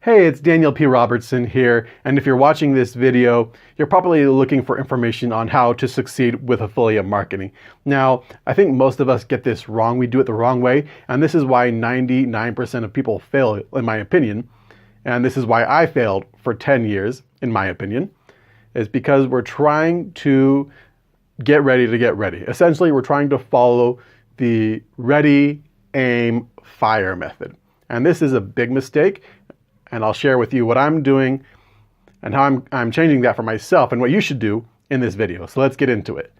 Hey, it's Daniel P. Robertson here, and if you're watching this video, you're probably looking for information on how to succeed with affiliate marketing. Now, I think most of us get this wrong. We do it the wrong way, and this is why 99% of people fail, in my opinion, and this is why I failed for 10 years, in my opinion, is because we're trying to get ready to get ready. Essentially, we're trying to follow the ready, aim, fire method. And this is a big mistake. And I'll share with you what I'm doing and how I'm changing that for myself and what you should do in this video. So let's get into it.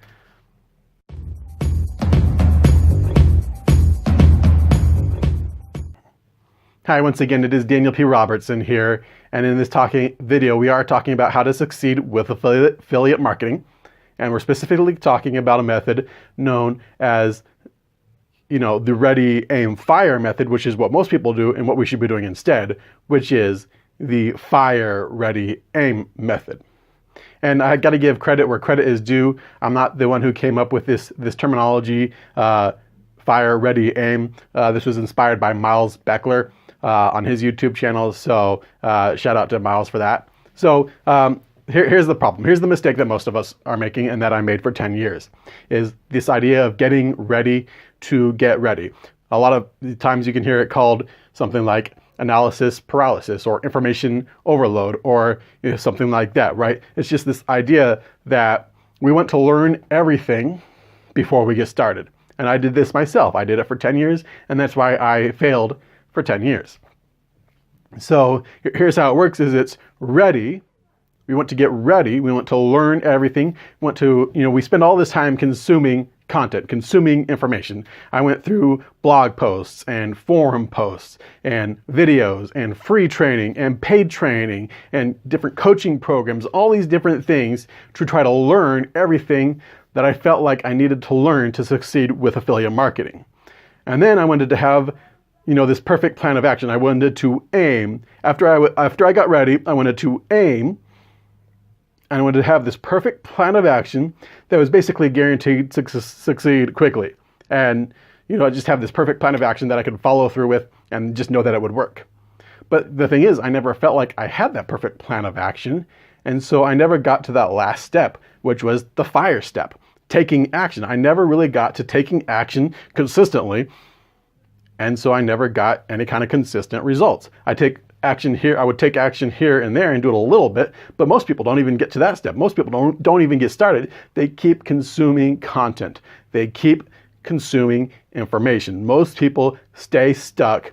Hi, once again, it is Daniel P. Robertson here. And in this video, we are talking about how to succeed with affiliate marketing. And we're specifically talking about a method known as the ready, aim, fire method, which is what most people do and what we should be doing instead, which is the fire, ready, aim method. And I got to give credit where credit is due. I'm not the one who came up with this terminology, fire, ready, aim. This was inspired by Miles Beckler on his YouTube channel. So shout out to Miles for that. So here's the problem. Here's the mistake that most of us are making and that I made for 10 years, is this idea of getting ready to get ready. A lot of times you can hear it called something like analysis paralysis or information overload or something like that, right? It's just this idea that we want to learn everything before we get started. And I did this myself. I did it for 10 years, and that's why I failed for 10 years. So here's how it works: is it's ready. We want to get ready. We want to learn everything. We want to, we spend all this time consuming content, consuming information. I went through blog posts and forum posts and videos and free training and paid training and different coaching programs, all these different things to try to learn everything that I felt like I needed to learn to succeed with affiliate marketing. And then I wanted to have this perfect plan of action. I wanted to aim. After I got ready, I wanted to aim. And I wanted to have this perfect plan of action that was basically guaranteed to succeed quickly. And, I just have this perfect plan of action that I could follow through with and just know that it would work. But the thing is, I never felt like I had that perfect plan of action. And so I never got to that last step, which was the fire step, taking action. I never really got to taking action consistently. And so I never got any kind of consistent results. I would take action here and there and do it a little bit, but most people don't even get to that step. Most people don't even get started. They keep consuming content. They keep consuming information. Most people stay stuck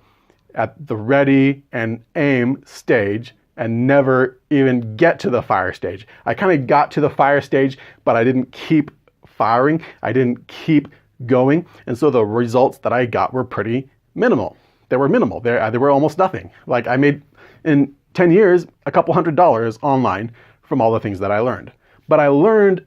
at the ready and aim stage and never even get to the fire stage. I kind of got to the fire stage, but I didn't keep firing. I didn't keep going. And so the results that I got were pretty minimal. They were minimal. They were almost nothing. Like, I made in 10 years a couple $100s online from all the things that I learned. But I learned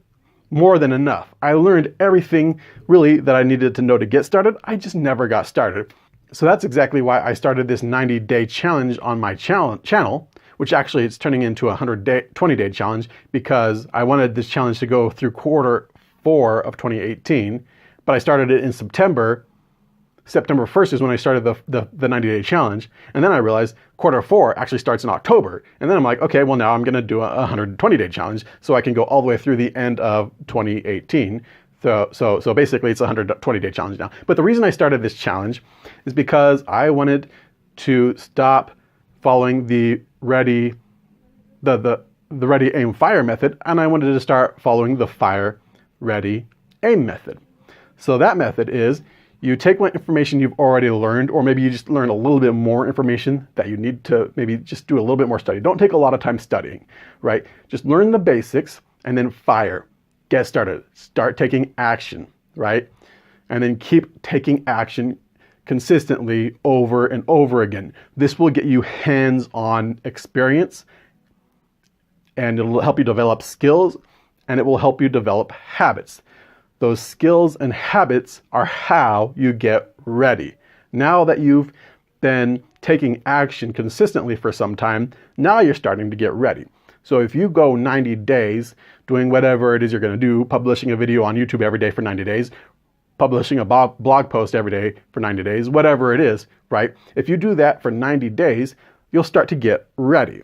more than enough. I learned everything really that I needed to know to get started. I just never got started. So that's exactly why I started this 90-day challenge on my channel, which actually it's turning into a 20-day challenge, because I wanted this challenge to go through quarter 4 of 2018. But I started it in September 1st is when I started the 90-day challenge. And then I realized quarter 4 actually starts in October. And then I'm like, okay, well, now I'm going to do a 120-day challenge so I can go all the way through the end of 2018. So basically it's a 120-day challenge now. But the reason I started this challenge is because I wanted to stop following the ready, the ready, aim, fire method. And I wanted to start following the fire, ready, aim method. So that method is, you take what information you've already learned, or maybe you just learn a little bit more information that you need to maybe just do a little bit more study. Don't take a lot of time studying, right? Just learn the basics and then fire. Get started. Start taking action, right? And then keep taking action consistently over and over again. This will get you hands-on experience, and it'll help you develop skills, and it will help you develop habits. Those skills and habits are how you get ready. Now that you've been taking action consistently for some time, now you're starting to get ready. So if you go 90 days doing whatever it is you're going to do, publishing a video on YouTube every day for 90 days, publishing a blog post every day for 90 days, whatever it is, right? If you do that for 90 days, you'll start to get ready.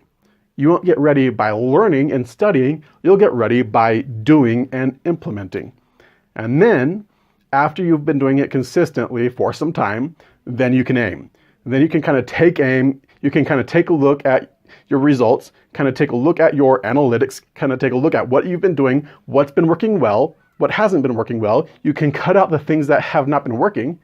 You won't get ready by learning and studying, you'll get ready by doing and implementing. And then, after you've been doing it consistently for some time, then you can aim. Then you can kind of take aim, you can kind of take a look at your results, kind of take a look at your analytics, kind of take a look at what you've been doing, what's been working well, what hasn't been working well. You can cut out the things that have not been working,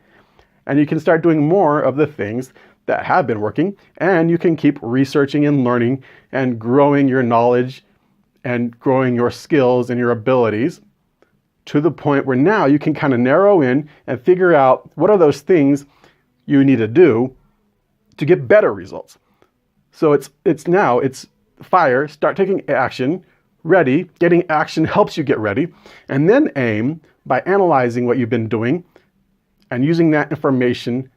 and you can start doing more of the things that have been working, and you can keep researching and learning and growing your knowledge and growing your skills and your abilities to the point where now you can kind of narrow in and figure out what are those things you need to do to get better results. So it's fire, start taking action, ready, getting action helps you get ready, and then aim by analyzing what you've been doing and using that information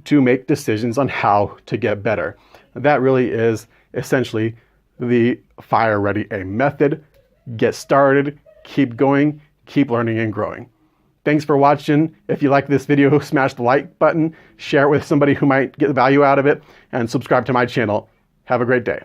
to make decisions on how to get better. That really is essentially the Fire Ready Aim method. Get started, keep going, keep learning and growing. Thanks for watching. If you like this video, smash the like button, share it with somebody who might get value out of it, and subscribe to my channel. Have a great day.